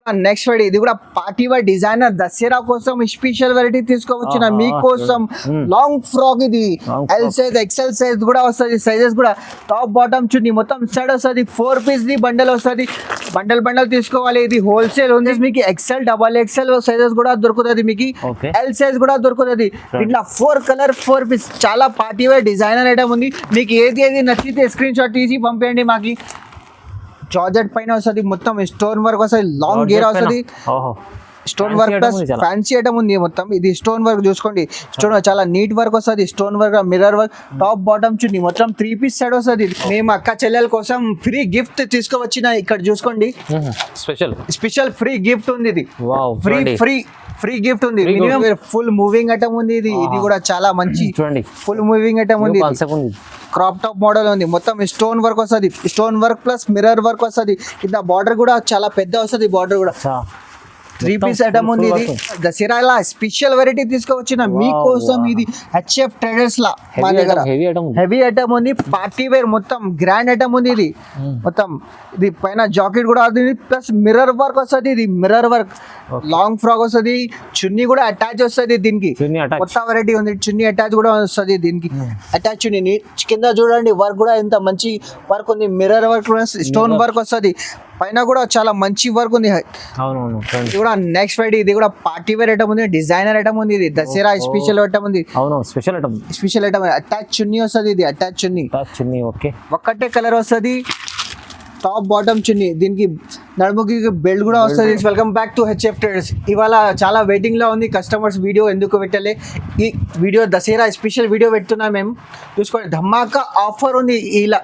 Next variety ఇది కూడా party wear designer Dasara కోసం స్పెషల్ వెరైటీ తీసుకోవచ్చిన మీకోసం లాంగ్ ఫ్రాక్ ఇది ఎల్ సైజ్ ఎక్సెల్ సైజ్ కూడా వస్తుంది సైజెస్ కూడా టాప్ బాటమ్ చున్నీ మొత్తం సెట్ వస్తుంది 4 పీస్ ది బండల్ వస్తుంది బండల్ తీసుకోవాలి ఇది హోల్సేల్ ఉంది మీకు ఎక్సెల్ డబల్ ఎక్సెల్ సైజెస్ కూడా దొరుకుతుంది మీకు ఎల్ సైజ్ కూడా దొరుకుతుంది ఇట్లా 4 కలర్ 4 పీస్ చాలా పార్టీ వేర్ డిజైనర్ ఐటమ్ ఉంది మీకు ఏది నచ్చితే స్క్రీన్ షాట్ తీసి పంపేయండి మాకి జార్జెట్ పైన వస్తుంది మొత్తం స్టోన్ వర్క్ వస్తుంది లాంగ్ గేర్ వస్తుంది stone work plus fancy item ఉంది మొత్తం ఇది స్టోన్ వర్క్ చూసుకోండి స్టోన్ చాలా నీట్ వర్క్ వస్తుంది stone work mirror work top bottom chunni మొత్తం 3 పీస్ సెట్ వస్తుంది మేము అక్క చెల్లెల కోసం ఫ్రీ గిఫ్ట్ తీసుకువచ్చిన ఇక్కడ చూసుకోండి స్పెషల్ ఫ్రీ గిఫ్ట్ ఉంది ఇది ఫ్రీ గిఫ్ట్ ఉంది మినిమం ఫుల్ మూవింగ్ ఐటమ్ ఉంది ఇది కూడా చాలా మంచి ఫుల్ మూవింగ్ ఐటమ్ ఉంది క్రాప్ టాప్ మోడల్ ఉంది మొత్తం స్టోన్ వర్క్ వస్తుంది stone work plus mirror work వస్తుంది కింద బార్డర్ కూడా చాలా పెద్ద వస్తుంది బార్డర్ కూడా 3 పీస్ ఐటమ్ ఉంది ఇది దసరాల స్పెషల్ వెరైటీ తీసుకువచ్చిన మీకోసం ఇది హెచ్ఎఫ్ ట్రేడర్స్ లా మా దగ్గర హెవీ ఐటమ్ ఉంది పార్టీ వేర్ మొత్తం గ్రాండ్ ఐటమ్ ఉంది ఇది మొత్తం ఇది పైన జాకెట్ కూడా ఉంది ప్లస్ మిర్రర్ వర్క్ వస్తుంది ఇది మిర్రర్ వర్క్ లాంగ్ ఫ్రాక్ వస్తుంది చున్నీ కూడా అటాచ్ వస్తుంది దీనికి కొత్త వెరైటీ ఉంది చున్నీ అటాచ్ కూడా వస్తుంది దీనికి అటాచ్ చున్నీ కింద చూడండి వర్క్ కూడా ఎంత మంచి వర్క్ ఉంది మిర్రర్ వర్క్ స్టోన్ వర్క్ వస్తుంది పైన కూడా చాలా మంచి వర్క్ ఉంది ఇది కూడా నెక్స్ట్ ఫ్రైడే ఇది కూడా పార్టీ వేర్ ఐటమ్ ఉంది డిజైనర్ ఐటమ్ ఉంది ఇది దసరా స్పెషల్ ఐటమ్ ఉంది స్పెషల్ ఐటమ్ అటాచ్ చున్నీ వస్తుంది ఇది అటాచ్ చున్నీ ఒక్కటే కలర్ వస్తుంది టాప్ బాటమ్ చున్నీ దీనికి నడుముకి బెల్ట్ కూడా వస్తుంది welcome back to HF traders ఇవాళ చాలా వెయిటింగ్ లో ఉంది కస్టమర్స్ వీడియో ఎందుకు పెట్టలే ఈ వీడియో దసరా స్పెషల్ వీడియో పెడుతున్నాం మేము చూసుకోండి ధమాకా ఆఫర్ ఉంది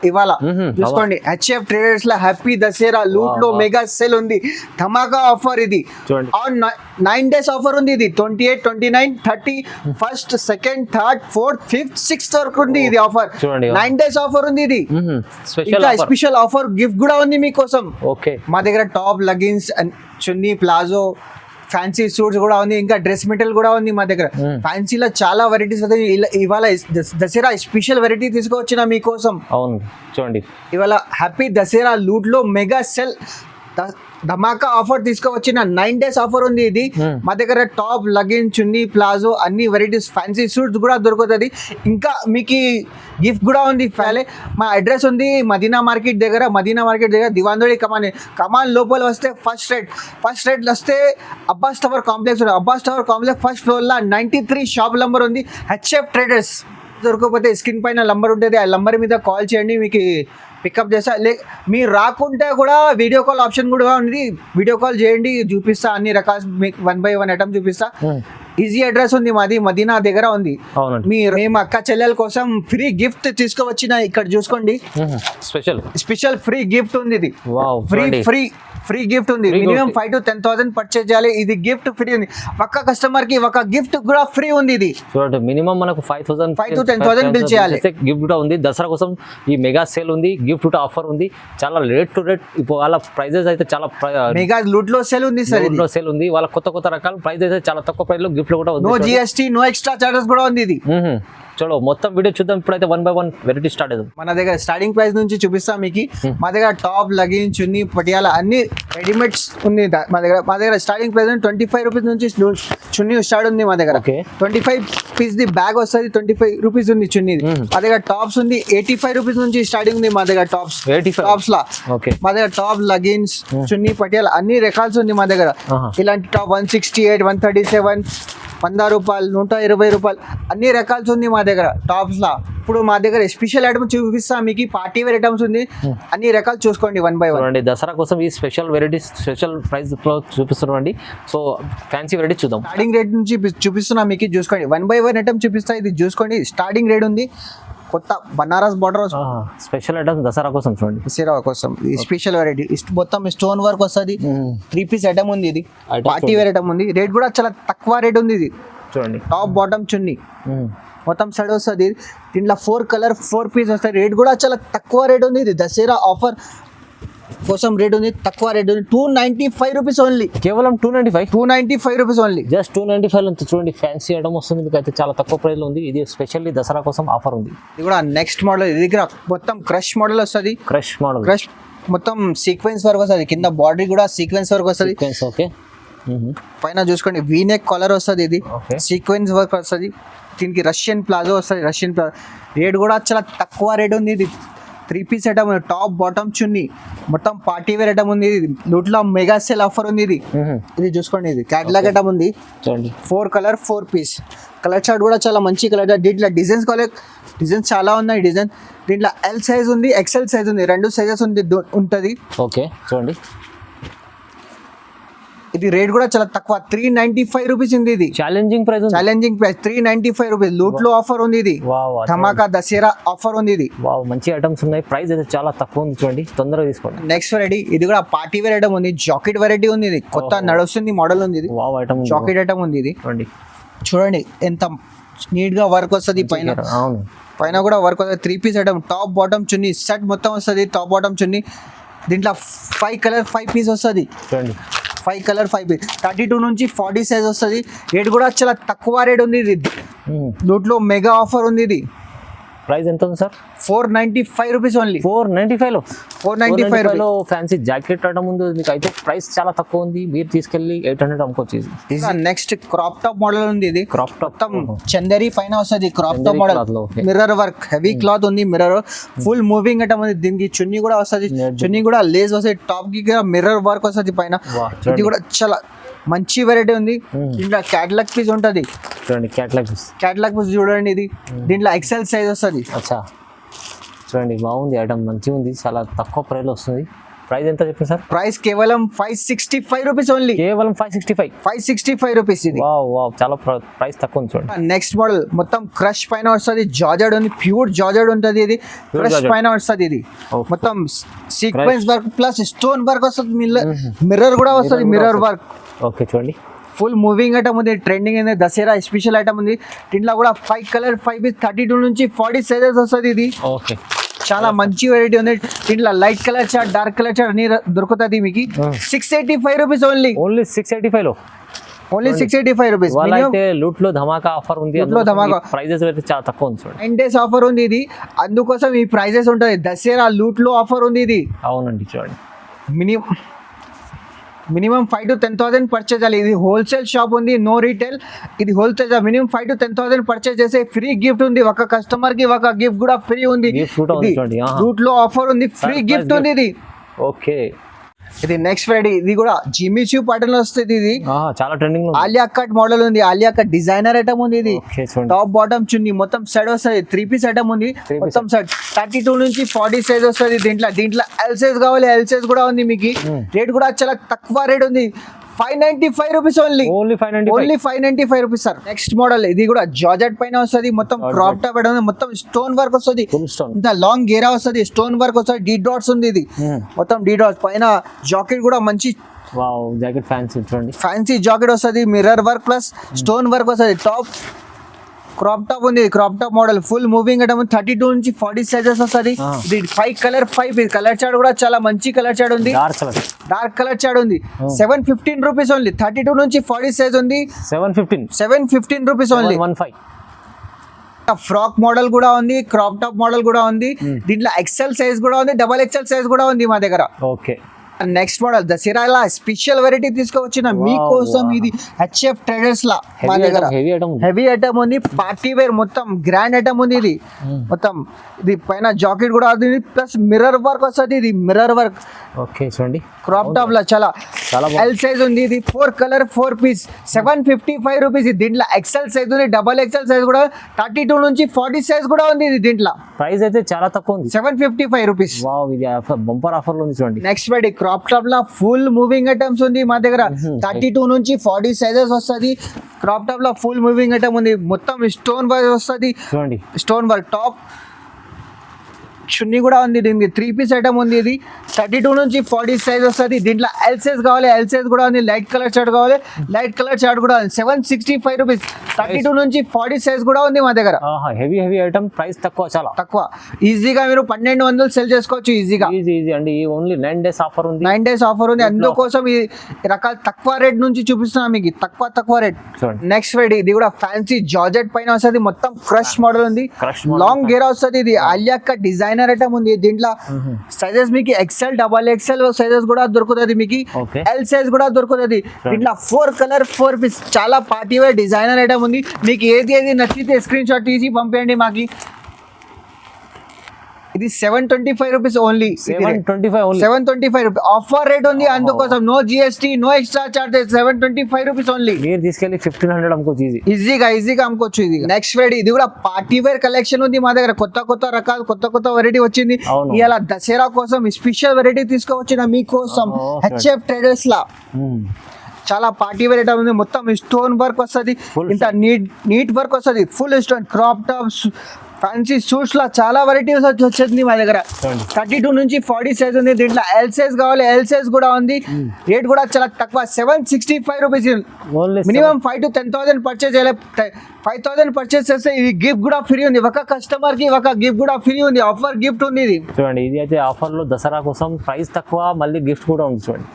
ఇవాళ చూసుకోండి హెచ్ఎఫ్ ట్రేడర్స్ లో హ్యాపీ దసరా లూట్ లో మెగా సేల్ ఉంది ధమాకా ఆఫర్ ఇది ఆన్ 9 days ఆఫర్ ఉంది ఇది 28, 29, 30 1st 2nd 3rd 4th 5th 6th వరకు ఉంది ఇది ఆఫర్ 9 days ఆఫర్ ఉంది ఇది స్పెషల్ ఆఫర్ గిఫ్ట్ కూడా ఉంది మీకోసం మా దగ్గర టాప్ లెగిన్స్ చున్నీ ప్లాజో ఫ్యాన్సీ సూట్స్ కూడా ఉంది ఇంకా డ్రెస్ మెటీరియల్ కూడా ఉంది మా దగ్గర ఫ్యాన్సీలో చాలా వెరైటీస్ ఇవాళ దసరా స్పెషల్ వెరైటీ తీసుకొచ్చిన మీకోసం చూడండి ఇవాళ హ్యాపీ దసరా లూట్ లో మెగా సెల్ ధమాకా ఆఫర్ తీసుకువచ్చిన 9 days ఆఫర్ ఉంది ఇది మా దగ్గర టాప్ లెగిన్ చున్నీ ప్లాజో అన్ని వెరైటీస్ ఫ్యాన్సీ సూట్స్ కూడా దొరుకుతుంది ఇంకా మీకు గిఫ్ట్ కూడా ఉంది మా అడ్రస్ ఉంది మదీనా మార్కెట్ దగ్గర దివాందోడి కమాన్ లోపల వస్తే ఫస్ట్ రేట్ వస్తే Abbas tower complex first floor లా 93 షాప్ నంబర్ ఉంది హెచ్ఎఫ్ ట్రేడర్స్ దొరకకపోతే స్క్రీన్ పైన నంబర్ ఉంటుంది ఆ నంబర్ మీద కాల్ చేయండి మీకు పికప్ చేస్తా మీరు రాకుంటే కూడా వీడియో కాల్ ఆప్షన్ కూడా ఉంది వీడియో కాల్ చేయండి చూపిస్తా అన్ని రకాల 1 by 1 ఐటమ్ చూపిస్తా ఈజీ అడ్రస్ ఉంది మాది మదీనా దగ్గర ఉంది మేము అక్క చెల్లెల కోసం ఫ్రీ గిఫ్ట్ తీసుకువచ్చిన ఇక్కడ చూసుకోండి స్పెషల్ ఫ్రీ గిఫ్ట్ ఉంది ఇది ఫ్రీ గిఫ్ట్ ఉంది మినిమం 5 to 10,000 పర్చేజ్ చేయాలి ఇది గిఫ్ట్ ఫ్రీ ఉంది ఒక్క కస్టమర్ కి ఒక గిఫ్ట్ కూడా ఫ్రీ ఉంది ఇది చూడండి మినిమం మనకు 5 to 10,000 బిల్ చేయాలి గిఫ్ట్ కూడా ఉంది దసరా కోసం ఈ మెగా సేల్ ఉంది గిఫ్ట్ ఆఫర్ ఉంది చాలా రేట్ టు రేట్ ఇప్పుడు వాళ్ళ ప్రైజెస్ అయితే చాలా మెగా లూట్ లో సేల్ ఉంది సార్ లూట్ లో సేల్ ఉంది వాళ్ళ కొత్త రకాల ప్రైస్ అయితే చాలా తక్కువ ప్రైస్ లో గిఫ్ట్ కూడా ఉంది no GST no extra charges కూడా ఉంది ఇది చలో మొత్తం వీడియో చూద్దాం ఇప్పుడైతే 1 by 1 వెరైటీ స్టార్ట్ అవుతుంది మన దగ్గర స్టార్టింగ్ ప్రైస్ నుంచి చూపిస్తాం మీకు మా దగ్గర టాప్ లెగిన్ చున్నీ పటియాల అన్ని రెడీమేడ్స్ ఉంది మా దగ్గర స్టార్టింగ్ ప్రైస్ 25 రూపీస్ నుంచి చున్నీ స్టార్ట్ ఉంది మా దగ్గర 25 పీస్ ది బ్యాగ్ వస్తుంది 25 రూపీస్ ఉంది చున్నీ మా దగ్గర టాప్స్ ఉంది 85 రూపీస్ నుంచి స్టార్టింగ్ ఉంది మా దగ్గర టాప్స్ లా మా దగ్గర టాప్ లెగిన్స్ చున్నీ పటియాల అన్ని రకాల్స్ ఉంది మా దగ్గర ఇలాంటి టాప్ 168 137 100 రూపాయలు 120 రూపాయలు అన్ని రకాల్స్ ఉంది మా దగ్గర టాప్స్ లా ఇప్పుడు మా దగ్గర స్పెషల్ ఐటమ్ చూపిస్తా మీకు పార్టీ వేర్ ఐటమ్స్ ఉంది అన్ని రకాలు చూసుకోండి 1 by 1 దసరా కోసం ఈ స్పెషల్ వెరైటీస్ స్పెషల్ ప్రైస్ లో చూపిస్తున్నామండి సో ఫ్యాన్సీ వెరైటీ చూద్దాం స్టార్టింగ్ రేట్ నుంచి చూపిస్తున్నా మీకు చూసుకోండి 1 by 1 ఐటమ్ చూపిస్తా ఇది చూసుకోండి స్టార్టింగ్ రేట్ ఉంది కొత్త Banaras border special item Dasara కోసం చూడండి దసరా కోసం స్పెషల్ వెరైటీ మొత్తం స్టోన్ వర్క్ వస్తుంది 3 పీస్ ఐటమ్ ఉంది ఇది పార్టీ వేర్ ఐటమ్ ఉంది రేట్ కూడా చాలా తక్కువ రేట్ ఉంది ఇది చూడండి టాప్ బాటమ్ చున్నీ మొత్తం సైడ్ వస్తుంది దీంట్లో 4 కలర్ 4 పీస్ వస్తాయి రేట్ కూడా చాలా తక్కువ రేట్ ఉంది ఇది దసరా ఆఫర్ కోసం రేట్ ఉంది తక్కువ రేట్ ఉంది 295 రూపీస్ ఓన్లీ కేవలం 295 రూపీస్ ఓన్లీ జస్ట్ 295 చూడండి ఫ్యాన్సీ ఐటమ్ వస్తుంది మీకు అయితే చాలా తక్కువ ప్రైస్ లో ఉంది ఇది స్పెషల్లీ దసరా కోసం ఆఫర్ ఉంది ఇది కూడా నెక్స్ట్ మోడల్ ఇది దగ్గర మొత్తం క్రష్ మోడల్ వస్తుంది క్రష్ మొత్తం సీక్వెన్స్ వర్క్ వస్తుంది, కింద బాడీ కూడా సీక్వెన్స్ వర్క్ వస్తుంది. ఓకే. పైన చూసుకోండి వీనెక్ కాలర్ వస్తుంది, ఇది సీక్వెన్స్ వర్క్ వస్తుంది. దీనికి రష్యన్ ప్లాజో వస్తుంది, రష్యన్ ప్లాజో. రేట్ కూడా చాలా తక్కువ రేట్ ఉంది. ఇది 3 piece item, top bottom chunni, మొత్తం పార్టీ వేర్ ఐటమ్ ఉంది. ఇది లూట్లో మెగా సేల్ ఆఫర్ ఉంది. ఇది చూసుకోండి, ఇది క్యాటలాగ్ ఐటమ్ ఉంది. 4 కలర్ 4 పీస్. కలర్ చార్ట్ కూడా చాలా మంచి కలర్ చార్ట్. దీంట్లో డిజైన్స్ చాలా ఉన్నాయి. డిజైన్ దీంట్లో ఎల్ సైజ్ ఉంది, ఎక్సెల్ సైజ్ ఉంది, 2 సైజెస్ ఉంటుంది. ఓకే చూడండి, ఇది రేట్ కూడా చాలా తక్కువ, 395 రూపీస్ ఉంది. ఇది ఛాలెంజింగ్ ప్రైస్ 395 రూపీస్. లూట్లో ఆఫర్ ఉంది. ఇది ధమాకా దసరా ఆఫర్ ఉంది. ఇది మంచి ఐటమ్స్ ఉన్నాయి, ప్రైస్ అయితే చాలా తక్కువ ఉంది. చూడండి, తొందరగా తీసుకోండి. నెక్స్ట్ వెరైటీ, ఇది కూడా పార్టీ వేర్ ఐటమ్ ఉంది. జాకెట్ వెరైటీ ఉంది. ఇది కొత్త నడుస్తుంది మోడల్ ఉంది. ఇది జాకెట్ ఐటమ్ ఉంది. ఇది చూడండి ఎంత నీట్ గా వర్క్ వస్తుంది. పైన కూడా వర్క్ వస్తుంది. 3 పీస్ ఐటమ్, టాప్ బాటమ్ చున్నీ సెట్ మొత్తం వస్తుంది. టాప్ బాటమ్ చున్నీ దీంట్లో 5 కలర్ 5 పీస్ వస్తుంది. చూడండి 5 కలర్ 5 పీస్. 32 నుంచి 40 సైజ్ వస్తుంది. రేట్ కూడా చాలా తక్కువ రేట్ ఉంది. ఇది లూట్లో మెగా ఆఫర్ ఉంది. ఇది ప్రైస్ ఎంత ఉంది సార్? 495 rupees only. 495 లో ఫ్యాన్సీ జాకెట్ ఐటమ్ ఉంది. మీకు అయితే ప్రైస్ చాలా తక్కువ ఉంది. మీరు తీసుకెళ్ళి 800 అమ్ముకోవచ్చు. నెక్స్ట్ క్రాప్ టాప్ మోడల్ ఉంది. ఇది క్రాప్ టాప్ చందేరి పైన వస్తుంది. Crop top model, mirror work, heavy cloth ఉంది. మిర్రర్ ఫుల్ మూవింగ్ ఐటమ్ ఉంది. దీనికి చున్నీ కూడా వస్తుంది. చున్నీ కూడా లేస్ వస్తుంది. టాప్ కి మిర్రర్ వర్క్ వస్తుంది పైన. ఇది కూడా చాలా మంచి వెరైటీ ఉంది. దీంట్లో క్యాటలాగ్ పీస్ ఉంటుంది. చూడండి క్యాటలాగ్ పీస్ చూడండి. ఇది దీంట్లో ఎక్సెల్ సైజ్ వస్తుంది. అచ్చా చూడండి, బాగుంది ఐటమ్, మంచిగా ఉంది. చాలా తక్కువ ప్రైస్ లో వస్తుంది. ప్రైస్ ఎంత చెప్పండి సార్? ప్రైస్ కేవలం 565 రూపీస్ ఓన్లీ. కేవలం 565 రూపీస్. ఇది చాలా ప్రైస్ తక్కువ ఉంది. చూడండి నెక్స్ట్ మోడల్ మొత్తం క్రష్ పైన వస్తుంది. జార్జెట్ ఉంది, ప్యూర్ జార్జెట్ ఉంటుంది. ఇది క్రష్ పైన వస్తుంది. ఇది మొత్తం sequence work plus stone work వస్తుంది. మిర్రర్ కూడా వస్తుంది, మిర్రర్ వర్క్. ఓకే చూడండి, ఫుల్ మూవింగ్ ఐటమ్ ఉంది. ట్రెండింగ్ ఉంది. దసరా స్పెషల్ ఐటమ్ ఉంది. దీంట్లో కూడా 5 కలర్ 5 పీస్, 32 నుంచి 40 సైజెస్ వస్తుంది. ఇది ఓకే చాలా మంచి వెరైటీ ఉంది. దీంట్లో light colour chart, dark colour chart అన్ని దొరుకుతుంది మీకు. 685 రూపీస్ ఓన్లీ. 685 లో ఓన్లీ 685 రూపీస్. లూట్ లో ధమాకా ఆఫర్ ఉంది. ప్రైజెస్ అయితే చాలా తక్కువ ఉంది. 9 days ఆఫర్ ఉంది. ఇది అందుకోసం ఈ ప్రైజెస్ ఉంటుంది. దసరా లూట్ లో ఆఫర్ ఉంది. ఇది అవునండి చూడండి, మినిమం 5 to 10,000 పర్చేజ్ చేయాలి. ఇది హోల్సేల్ షాప్ ఉంది, నో రీటైల్. ఇది హోల్సేల్. మినిమం 5 to 10,000 పర్చేజ్ చేస్తే ఫ్రీ గిఫ్ట్ ఉంది. ఒక కస్టమర్ కి ఒక గిఫ్ట్ కూడా ఫ్రీ ఉంది. రూట్ లో ఆఫర్ ఉంది, ఫ్రీ గిఫ్ట్ ఉంది. ఇది ఓకే. ఇది నెక్స్ట్ వెరైటీ. ఇది కూడా జిమ్మి చూ ప్యాటర్న్ వస్తుంది. ఇది చాలా ట్రెండింగ్. ఆలియా కట్ మోడల్ ఉంది. ఆలియా కట్ డిజైనర్ ఐటమ్ ఉంది. ఇది టాప్ బాటమ్ చున్నీ మొత్తం సెట్ వస్తుంది. 3 పీస్ ఐటమ్ ఉంది. మొత్తం సెట్ 32 నుంచి 40 సైజ్ వస్తుంది. దీంట్లో ఎల్ సైజ్ కావాలి, ఎల్ సైజ్ కూడా ఉంది మీకు. రేట్ కూడా చాలా తక్కువ రేట్ ఉంది. 595 rupees only. 595 rupees sir. Next model, ఇది కూడా జార్జెట్ పైన వస్తుంది. మొత్తం క్రాప్ టాప్ మొత్తం స్టోన్ వర్క్ వస్తుంది. ఇంత లాంగ్ గేరా వస్తుంది. స్టోన్ వర్క్ వస్తుంది. డీ డాట్స్ ఉంది. ఇది మొత్తం డీ డాట్స్ పైన. జాకెట్ కూడా మంచి జాకెట్ ఫ్యాన్సీ జాకెట్ వస్తుంది. Mirror work plus stone work వస్తుంది. టాప్ క్రాప్ టాప్ ఉంది. Crop top model full moving item. 32 నుంచి 40 సైజెస్ వస్తుంది. ఇది 5 కలర్ 5 పీస్. కలర్ చార్ట్ కూడా చాలా మంచి కలర్ చార్ట్ ఉంది. డార్క్ కలర్ చార్ట్ ఉంది. 715 రూపీస్ ఓన్లీ. 32 నుంచి 40 సైజ్ ఉంది. 715 రూపీస్ ఓన్లీ. ఫ్రాక్ మోడల్ కూడా ఉంది. క్రాప్ టాప్ మోడల్ కూడా ఉంది. దీంట్లో ఎక్సెల్ సైజ్ కూడా ఉంది, డబల్ ఎక్సెల్ సైజ్ కూడా ఉంది మా దగ్గర. Okay. Next model Dasara special variety తీసుకొచ్చిన మీకోసం. ఇది హెచ్ఎఫ్ ట్రేడర్స్ లా మా దగ్గర హెవీ ఐటమ్ ఉంది. పార్టీ వేర్ మొత్తం గ్రాండ్ ఐటమ్ ఉంది. ఇది మొత్తం ఇది పైన జాకెట్ కూడా ఉంది, ప్లస్ మిర్రర్ వర్క్ వస్తుంది. ఇది మిర్రర్ వర్క్. ఓకే చూడండి, క్రాప్ టాప్ లా చాలా ఎల్ సైజ్ ఉంది. ఇది 4 కలర్ 4 పీస్. 755 రూపీస్. దీంట్లో ఎక్సెల్ సైజ్ ఉంది, డబల్ ఎక్సెల్ సైజ్ కూడా. 32 నుంచి 40 సైజ్ కూడా ఉంది. ఇది దీంట్లో ప్రైస్ అయితే చాలా తక్కువ ఉంది. 755 రూపీస్. బంపర్ ఆఫర్ లో ఉంది చూడండి. నెక్స్ట్ వెరైటీ క్రాప్ టాప్ లా ఫుల్ మూవింగ్ ఐటమ్స్ ఉంది మా దగ్గర. 32 నుంచి 40 సైజెస్ వస్తుంది. క్రాప్ టాప్ లో ఫుల్ మూవింగ్ ఐటమ్ ఉంది. మొత్తం స్టోన్ వర్క్ వస్తుంది. స్టోన్ వర్క్ టాప్ చున్నీ కూడా ఉంది. దీనికి 3 పీస్ ఐటమ్ ఉంది. ఇది 32 నుంచి 40 సైజ్ వస్తుంది. దీంట్లో ఎల్ సైజ్ కావాలి, ఎల్ సైజ్ కూడా ఉంది. లైట్ కలర్ చార్ట్ కావాలి, లైట్ కలర్ చార్ట్ కూడా ఉంది. 765 రూపీస్. 32 నుంచి 40 సైజ్ కూడా ఉంది మా దగ్గర. హెవీ ఐటమ్, ప్రైస్ తక్కువ, చాలా తక్కువ. ఈజీగా మీరు 1200 సెల్ చేసుకోవచ్చు ఈజీగా. ఈజీ అండి. ఓన్లీ 9 days ఆఫర్ ఉంది. 9 days ఆఫర్ ఉంది. అందుకోసం ఈ రకాల తక్కువ రేట్ నుంచి చూపిస్తున్నాం మీకు. తక్కువ రేట్. నెక్స్ట్ వెరైటీ, ఇది కూడా ఫ్యాన్సీ జార్జెట్ పైన వస్తుంది. మొత్తం క్రష్ మోడల్ ఉంది. లాంగ్ గేరా వస్తుంది. ఇది Alia cut designer designer item ఉంది దీంట్లో సైజెస్ మీకు ఎక్సెల్ డబల్ ఎక్సెల్ సైజెస్ కూడా దొరుకుతుంది మీకు ఓకే ఎల్ సైజ్ కూడా దొరుకుతుంది దీంట్లో 4 కలర్ 4 పీస్ చాలా పార్టీ వేర్ డిజైనర్ ఐటమ్ ఉంది మీకు ఏది నచ్చితే స్క్రీన్ షాట్ తీసి పంపేయండి మాకి ఇది 725 rupees only 725 only 725 rupees offer rate ఉంది అందుకోసం no GST no extra charges 725 rupees only మీరు తీసుకెళ్ళి 1500 అమ్ముకోవచ్చు ఈజీగా అమ్ముకోవచ్చు ఇది నెక్స్ట్ వెరైటీ ఇది కూడా పార్టీ వేర్ కలెక్షన్ ఉంది మా దగ్గర కొత్త రకాలు కొత్త వెరైటీ వచ్చింది ఇలా దసరా కోసం స్పెషల్ వెరైటీ తీసుకోవచ్చిన మీకోసం హెచ్ఎఫ్ ట్రేడర్స్ లా చాలా పార్టీ వేర్ ఐటమ్ ఉంది మొత్తం స్టోన్ వర్క్ వస్తుంది ఇంత నీట్ వర్క్ వస్తుంది full stone crop tops fancy suits లా చాలా వెరైటీస్ వచ్చింది మా దగ్గర 32 నుంచి 40 సైజ్ ఉంది దీంట్లో ఎల్ సైజ్ కావాలి ఎల్ సైజ్ కూడా ఉంది రేట్ కూడా చాలా తక్కువ 765 రూపీస్ మినిమం 5 to 10,000 పర్చేజ్ చేయాలి 5,000 పర్చేజ్ చేస్తే ఇది గిఫ్ట్ కూడా ఫ్రీ ఉంది ఒక కస్టమర్ కి ఒక గిఫ్ట్ కూడా ఫ్రీ ఉంది ఆఫర్ గిఫ్ట్ ఉంది ఇది చూడండి ఇది అయితే ఆఫర్ లో దసరా కోసం ప్రైస్ తక్కువ మళ్ళీ గిఫ్ట్ కూడా ఉంది చూడండి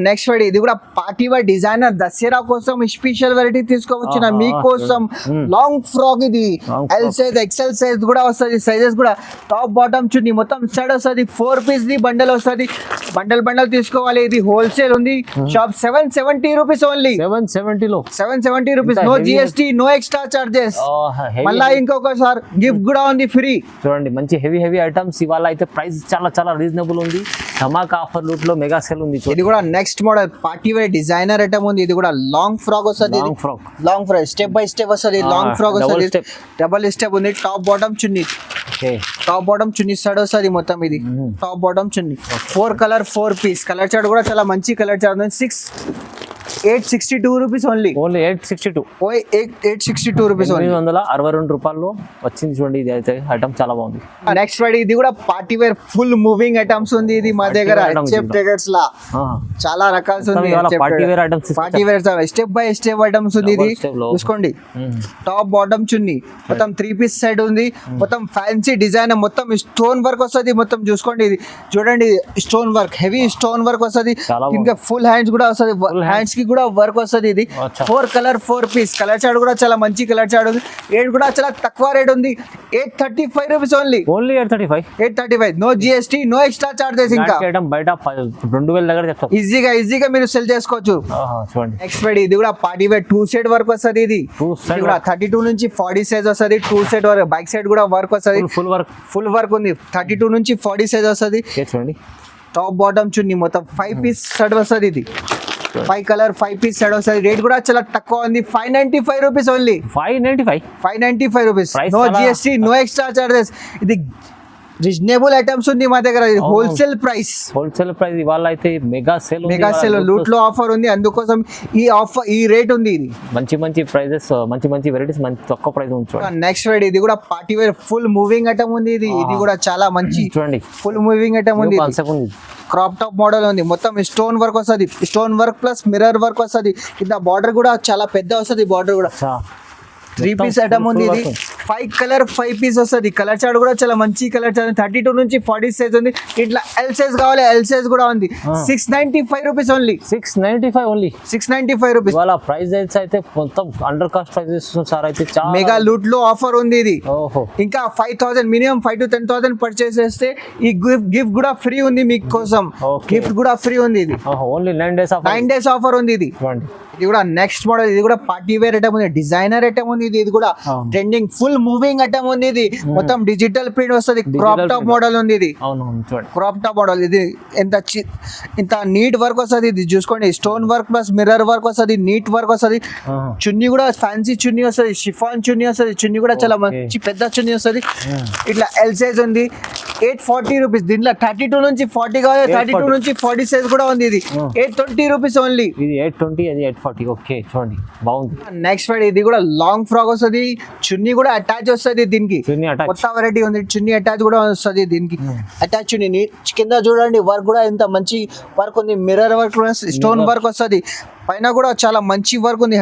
నెక్స్ట్ వెరైటీ ఇది కూడా పార్టీ వేర్ డిజైనర్ దసరా కోసం స్పెషల్ వెరైటీ తీసుకోవచ్చిన మీకోసం లాంగ్ ఫ్రాక్ ఇది ఎల్ సైజ్ ఎక్సెల్ సైజ్ కూడా వస్తుంది సైజెస్ కూడా టాప్ బాటమ్ చున్నీ మొత్తం సెట్ వస్తుంది 4 పీస్ ది బండల్ వస్తుంది బండల్ తీసుకోవాలి ఇది హోల్సేల్ ఉంది షాప్ 770 రూపీస్ ఓన్లీ 770 లో 770 rupees no GST no extra charges మళ్ళీ ఇంకొకసారి గిఫ్ట్ కూడా ఉంది ఫ్రీ చూడండి మంచి హెవీ ఐటమ్స్ ఇవాళ అయితే ప్రైస్ చాలా రీజనబుల్ ఉంది ధమాకా ఆఫర్ లూట్ లో మెగా సేల్ ఉంది ఇది కూడా next model party wear designer item ఉంది ఇది కూడా లాంగ్ ఫ్రాక్ వస్తుంది long frock step by step వస్తుంది లాంగ్ ఫ్రాక్ వస్తుంది డబుల్ స్టెప్ ఉంది టాప్ బాటమ్ చున్నీ సైడ్ వస్తుంది మొత్తం ఇది టాప్ బాటమ్ చున్నీ 4 కలర్ 4 పీస్ కలర్ చార్ట్ కూడా చాలా మంచి కలర్ చార్ట్ ఉంది 862 రూపీస్ ఓన్లీ 862 రూపీస్ 962 రూపాయల్లో వచ్చింది చూడండి ఇది అయితే ఐటమ్ చాలా బాగుంది నెక్స్ట్ ఫ్రైడే ఇది కూడా party wear full moving items ఉంది ఇది మా దగ్గర హెచ్ఎఫ్ ట్రేడర్స్ లా చాలా రకాల్స్ ఉంది party wear items step by step items ఉంది ఇది చూసుకోండి టాప్ బాటమ్ చున్నీ మొత్తం 3 పీస్ సైడ్ ఉంది మొత్తం ఫ్యాన్సీ డిజైన్ మొత్తం స్టోన్ వర్క్ వస్తుంది మొత్తం చూసుకోండి ఇది చూడండి stone work heavy stone work వస్తుంది ఇంకా ఫుల్ హ్యాండ్స్ కూడా వస్తుంది హ్యాండ్స్ కి కూడా వర్క్ వస్తుంది ఇది 4 కలర్ 4 పీస్ కలర్ చార్ట్ కూడా చాలా మంచి కలర్ చార్ట్ ఉంది రేట్ కూడా చాలా తక్కువ రేట్ ఉంది 835 rupees only 835 no GST no extra charges ఇంకా బయట 2000 దగ్గర చెప్తారు ఈజీగా మీరు సెల్ చేసుకోవచ్చు చూడండి నెక్స్ట్ వెరైటీ ఇది కూడా పార్టీ వేర్ 2 సెట్ వర్క్ వస్తుంది ఇది కూడా 32 నుంచి 40 సైజ్ వస్తుంది 2 సెట్ వర్క్ బైక్ సైడ్ కూడా వర్క్ వస్తుంది ఫుల్ వర్క్ ఉంది 32 నుంచి 40 సైజ్ వస్తుంది చూడండి టాప్ బాటమ్ చున్నీ మొత్తం 5 పీస్ సెట్ వస్తుంది ఇది 5 కలర్ 5 పీస్ సెట్ వస్తుంది రేట్ కూడా చాలా తక్కువ ఉంది 595 rupees only 595 rupees no GST no extra charges ఇది రీజనబుల్ ఐటమ్స్ ఉంది మా దగ్గర హోల్సేల్ ప్రైస్ ఇవాళ అయితే మెగా సేల్ లూట్ లో ఆఫర్ ఉంది అందుకోసం ఈ రేట్ ఉంది ఇది మంచి ప్రైజెస్ మంచి వెరైటీస్ మంచి తక్కువ ప్రైస్ ఉంది నెక్స్ట్ వెరైటీ ఇది కూడా party wear full moving item ఉంది ఇది కూడా చాలా మంచి చూడండి ఫుల్ మూవింగ్ ఐటమ్ ఉంది క్రాప్ టాప్ మోడల్ ఉంది మొత్తం స్టోన్ వర్క్ వస్తుంది stone work plus mirror work వస్తుంది కింద బార్డర్ కూడా చాలా పెద్ద వస్తుంది బార్డర్ కూడా 3 పీస్ ఐటమ్ ఉంది ఇది 5 కలర్ 5 పీస్ వస్తుంది కలర్ చార్ట్ కూడా చాలా మంచి కలర్ చార్ట్ 32 నుంచి 40 సైజ్ ఉంది ఇట్లా ఎల్ సైజ్ కావాలి ఎల్ సైజ్ కూడా ఉంది 695 రూపీస్ ఓన్లీ 695 రూపీస్ వాళ్ళ ప్రైస్ అయితే మొత్తం అండర్ కాస్ట్ ప్రైజెస్ సార్ అయితే చాలా మెగా లూట్ లో ఆఫర్ ఉంది ఇది ఇంకా 5000 మినిమం 5 to 10,000 పర్చేస్ చేస్తే ఈ గిఫ్ట్ కూడా ఫ్రీ ఉంది మీకు కోసం గిఫ్ట్ కూడా ఫ్రీ ఉంది ఇది ఓన్లీ 9 డేస్ ఆఫర్ ఉంది ఇది కూడా నెక్స్ట్ మోడల్ ఇది కూడా పార్టీ వేర్ ఐటమ్ ఉంది డిజైనర్ ఐటమ్ ఉంది ఇది కూడా ట్రెండింగ్ ఫుల్ మూవింగ్ ఐటమ్ ఉంది ఇది మొత్తం డిజిటల్ ప్రింట్ వస్తుంది క్రాప్ టాప్ మోడల్ ఉంది ఇది క్రాప్ టాప్ మోడల్ ఇది ఇంత నీట్ వర్క్ వస్తుంది ఇది చూసుకోండి stone work plus mirror work వస్తుంది నీట్ వర్క్ వస్తుంది చున్నీ కూడా ఫ్యాన్సీ చున్నీ వస్తుంది షిఫాన్ చున్నీ వస్తుంది చున్నీ కూడా చాలా మంచి పెద్ద చున్నీ వస్తుంది ఇట్లా ఎల్ సైజ్ ఉంది 840 రూపీస్ దీంట్లో 32 నుంచి 40 కావాలి 32 నుంచి 40 సైజ్ కూడా ఉంది ఇది 820 రూపీస్ ఓన్లీ ఇది 820 అది 840 ఓకే చూడండి బాగుంది నెక్స్ట్ ఫ్రైడే ఇది కూడా లాంగ్ ఫ్రాక్ వస్తుంది చున్నీ కూడా అటాచ్ వస్తుంది దీనికి కొత్త వెరైటీ ఉంది చున్నీ అటాచ్ కూడా వస్తుంది దీనికి అటాచ్ చున్నీ కింద చూడండి వర్క్ కూడా ఎంత మంచి వర్క్ ఉంది మిర్రర్ వర్క్ స్టోన్ వర్క్ వస్తుంది పైన కూడా చాలా మంచి వర్క్ ఉంది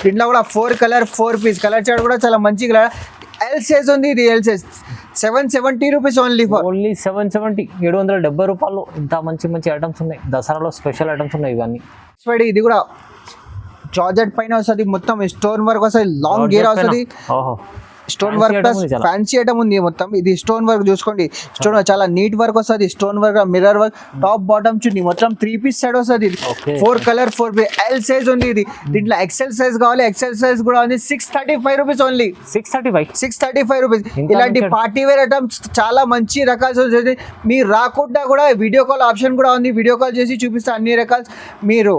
దీంట్లో కూడా 4 కలర్ 4 పీస్ కలర్ చార్ట్ కూడా చాలా మంచి కలర్ ఎల్ సైజ్ ఉంది ఇది ఎల్ సైజ్ 770 రూపీస్ ఓన్లీ 770 770 రూపాయలు ఇంత మంచి ఐటమ్స్ ఉన్నాయి దసరాలో స్పెషల్ ఐటమ్స్ ఉన్నాయి ఇవన్నీ ఇది కూడా జార్జెట్ పైన వస్తుంది మొత్తం స్టోన్ వర్క్ వస్తుంది లాంగ్ గేర్ వస్తుంది stone Fancy work item plus ఉంది చాలా. ఫ్యాన్సీ ఐటమ్ ఉంది మొత్తం. ఇది స్టోన్ వర్క్ చూసుకోండి, స్టోన్ చాలా నీట్ వర్క్ వస్తుంది, stone work mirror work, top bottom chunni మొత్తం 3 పీస్ సెట్ వస్తుంది. ఇది Okay. 4 colour 4 piece L size ఉంది. ఇది దీంట్లో ఎక్సెల్ సైజ్ కావాలి, ఎక్సెల్ సైజ్ కూడా ఉంది. 635 రూపీస్ ఓన్లీ, 635 రూపీస్. ఇంకా ఇలాంటి మంచి- పార్టీ వేర్ ఐటమ్స్ చాలా మంచి రకాలు వచ్చేది. మీరు రాకుండా కూడా వీడియో కాల్ ఆప్షన్ కూడా ఉంది, వీడియో కాల్ చేసి చూపిస్తే అన్ని రకాలు. మీరు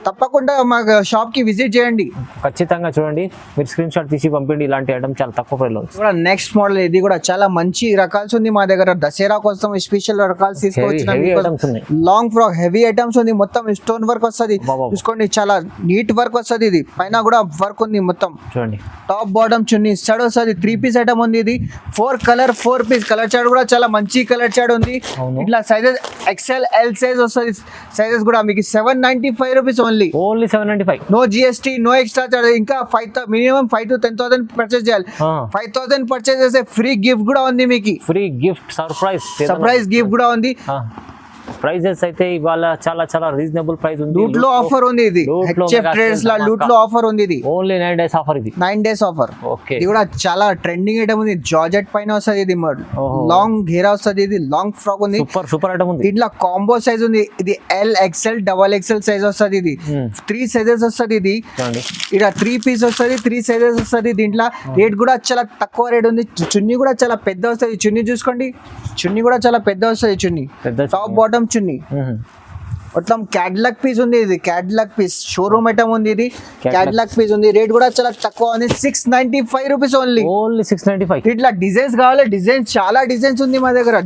తప్పకుండా మా షాప్ కి విజిట్ చేయండి. ఖచ్చితంగా చూడండి, మీరు స్క్రీన్ షాట్ తీసి పంపిండి. ఇలాంటి ఐటమ్ చాలా తక్కువ ప్రైస్లో ఉంది. కూడా నెక్స్ట్ మోడల్ ఇది కూడా చాలా మంచి రకాల్స్ ఉంది మా దగ్గర. దసరా కోసం స్పెషల్ రకాలు heavy items ఉన్నాయి. లాంగ్ ఫ్రాక్ హెవీ ఐటమ్స్ ఉంది. మొత్తం స్టోన్ వర్క్ వస్తుంది, బాబా. చూసుకోండి చాలా నీట్ వర్క్ వస్తుంది. ఇది పైన కూడా వర్క్ ఉంది మొత్తం. చూడండి, టాప్ బాటమ్ చున్నీ సెట్ వస్తుంది. 3 పీస్ ఐటమ్ ఉంది. ఇది 4 కలర్ 4 పీస్ కలర్ చార్ట్ కూడా చాలా మంచి కలర్ చార్ట్ ఉంది. అవును. ఇట్లా సైజెస్ ఎక్సెల్ ఎల్ సైజ్ వస్తుంది. సైజెస్ కూడా మీకు 795 rupees only. Only 795. No GST, no extra charge. ఇంకా మినిమం 5 to 10,000 పర్చేస్ చేయాలి. 5,000 పర్చేస్ చేస్తే ఫ్రీ గిఫ్ట్ కూడా ఉంది మీకు. ఫ్రీ గిఫ్ట్ సర్ప్రైజ్ గిఫ్ట్ కూడా ఉంది. ప్రైజెస్ అయితే ఇవాళ చాలా చాలా రీజనబుల్ ప్రైస్ ఉంది. లూట్ లో ఆఫర్ ఉంది. ఇది Loot లో హెచ్ఎఫ్ mega ట్రేడర్స్ లా sale లూట్ లో ఆఫర్ ఉంది. ఇది ఓన్లీ 9 days ఆఫర్. ఇది 9 days ఆఫర్. ఓకే, ఇది కూడా చాలా ట్రెండింగ్ ఐటమ్ ఉంది. జార్జెట్ పైన వస్తుంది. ఇది ఓహో. లాంగ్ ఘేరా వస్తుంది. ఇది లాంగ్ ఫ్రాక్ ఉంది. సూపర్ ఐటమ్ ఉంది. దీంట్లో కాంబో సైజ్ ఉంది. ఇది L XL double XL size వస్తుంది. ఇది 3 సైజెస్ వస్తుంది. ఇది చూడండి, ఇక్కడ 3 పీస్ వస్తుంది, 3 సైజెస్ వస్తుంది. దీంట్లో రేట్ కూడా చాలా తక్కువ రేట్ ఉంది. చున్నీ కూడా చాలా పెద్ద వస్తుంది. చున్నీ చూసుకోండి, చున్నీ కూడా చాలా పెద్ద వస్తుంది. చున్నీ పెద్ద టాప్ బాటమ్ చున్నీ మొత్తం క్యాడ్లాక్ పీస్ ఉంది. ఇది క్యాడ్లాక్ పీస్ షోరూమ్ ఐటమ్ ఉంది. ఇది క్యాడ్లాక్ పీస్ ఉంది. రేట్ కూడా చాలా తక్కువ ఉంది. 695 రూపీస్ ఓన్లీ. ఓన్లీ 695. దీంట్లో డిజైన్స్ కావాలి, డిజైన్స్ చాలా డిజైన్స్ ఉంది మా దగ్గర.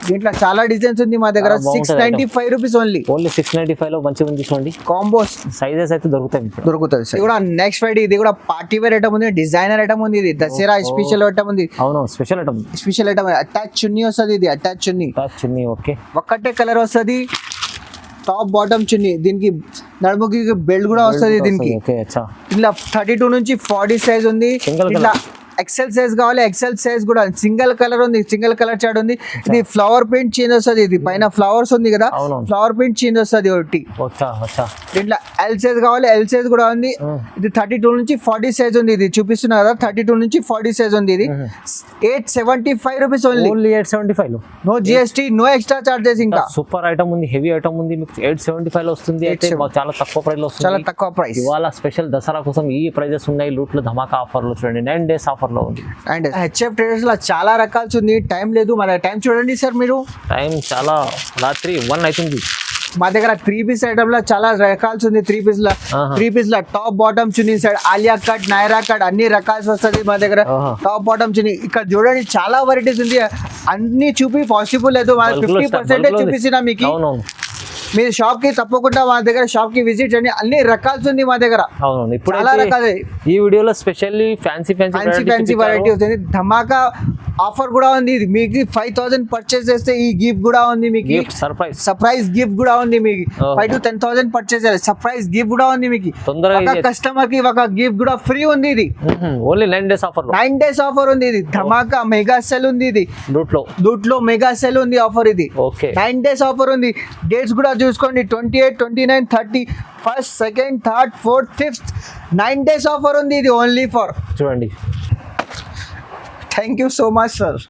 దీంట్లో చాలా డిజైన్స్ ఉంది మా దగ్గర. బాగుంటది 695 రూపీస్ ఓన్లీ. ఓన్లీ 695 లో మంచిగా ఉంది. చూడండి, కాంబోస్ సైజెస్ అయితే దొరుకుతాయి మీకు. దొరుకుతుంది. ఇది కూడా నెక్స్ట్ ఫ్రైడే. ఇది కూడా పార్టీ వేర్ ఐటమ్ ఉంది, డిజైనర్ ఐటమ్ ఉంది. ఇది దసరా స్పెషల్ ఐటమ్ ఉంది. అవును, special item. Special item attach chunni వస్తుంది. ఇది అటాచ్ చున్నీ చున్నీ ఓకే, ఒక్కటే కలర్ వస్తుంది. Top bottom chunni. దీనికి నడుముకి బెల్ట్ కూడా వస్తుంది. దీనికి ఓకే, అచ్చా. ఇట్లా 32 నుంచి 40 సైజ్ ఉంది. Single ఇట్లా ఎక్సెల్ సైజ్ కావాలి, ఎక్సెల్ సైజ్ కూడా సింగిల్ కలర్ ఉంది. సింగిల్ కలర్ చార్ట్ ఉంది. ఇది ఫ్లవర్ ప్రింట్ చేంజ్ వస్తుంది. ఇది పైన ఫ్లవర్స్ ఉంది కదా, ఫ్లవర్ ప్రింట్ చేంజ్ వస్తుంది ఒకటి. దీంట్లో ఎల్ సైజ్ కావాలి, ఎల్ సైజ్ కూడా ఉంది. ఇది 32 నుంచి 40 సైజ్ ఉంది. ఇది చూపిస్తున్నా కదా, 32 నుంచి 40 సైజ్ ఉంది. ఇది 875 rupees only. 875 no GST, no extra charges. ఇంకా సూపర్ ఐటమ్ ఉంది, హెవీ ఐటమ్ ఉంది. మీకు 875 లో వస్తుంది. అయితే చాలా తక్కువ ప్రైస్ లో వస్తుంది. చాలా తక్కువ ప్రైస్. ఇవాళ స్పెషల్ దసరా కోసం ఈ ప్రైజెస్ ఉన్నాయి. లూట్ లో ధమాకా ఆఫర్ లో చూడండి, 9 days ఆఫర్ లో ఉంది. అండ్ హెచ్ఎఫ్ ట్రేడర్స్ లో చాలా రకాలు ఉంది. టైం లేదు, మన టైం చూడండి సార్. మీరు టైం చాలా రాత్రి 1 అవుతుంది. మా దగ్గర 3 పీస్ ఐటమ్ లో చాలా రకాలు ఉంది. 3 పీస్ లో టాప్ బాటమ్ చున్నీ side Alia cut, Naira cut అన్ని రకాలు వస్తుంది మా దగ్గర. టాప్ బాటమ్ చున్నీ ఇక్కడ చూడండి చాలా వెరైటీస్ ఉంది. అన్ని చూపి పాసిబుల్ లేదు, 50% చూపిస్తున్నా మీకు. మీరు షాప్ కి తప్పకుండా మా దగ్గర షాప్ కి విజిట్ చేయండి. అన్ని రకాలు ఉంది మా దగ్గర. అవును, ఇప్పుడు చాలా రకాలు. ఈ వీడియోలో స్పెషల్లీ ఫ్యాన్సీ వెరైటీ వస్తుంది. ధమాకా ఆఫర్ కూడా ఉంది. ఇది మీకు 5,000 పర్చేస్ చేస్తే ఈ గిఫ్ట్ కూడా ఉంది మీకు. సర్ప్రైజ్ గిఫ్ట్ కూడా ఉంది మీకు. 5 to 10,000 పర్చేస్ చేయాలి, సర్ప్రైజ్ గిఫ్ట్ కూడా ఉంది మీకు. ఒక కస్టమర్ కి ఒక గిఫ్ట్ కూడా ఫ్రీ ఉంది. ఇది only 9 days offer. 9 days offer ఉంది. ఇది ధమాకా మెగా సెల్ ఉంది. ఇది లూట్ లో మెగా సెల్ ఉంది ఆఫర్. ఇది 9 days ఆఫర్ ఉంది. డేట్స్ కూడా చూసుకోండి, 28, 29, 30, 1st, 2nd, 3rd, 4th, 5th 9 days offer ఉంది. ఇది ఓన్లీ ఫర్. చూడండి. Thank you so much sir.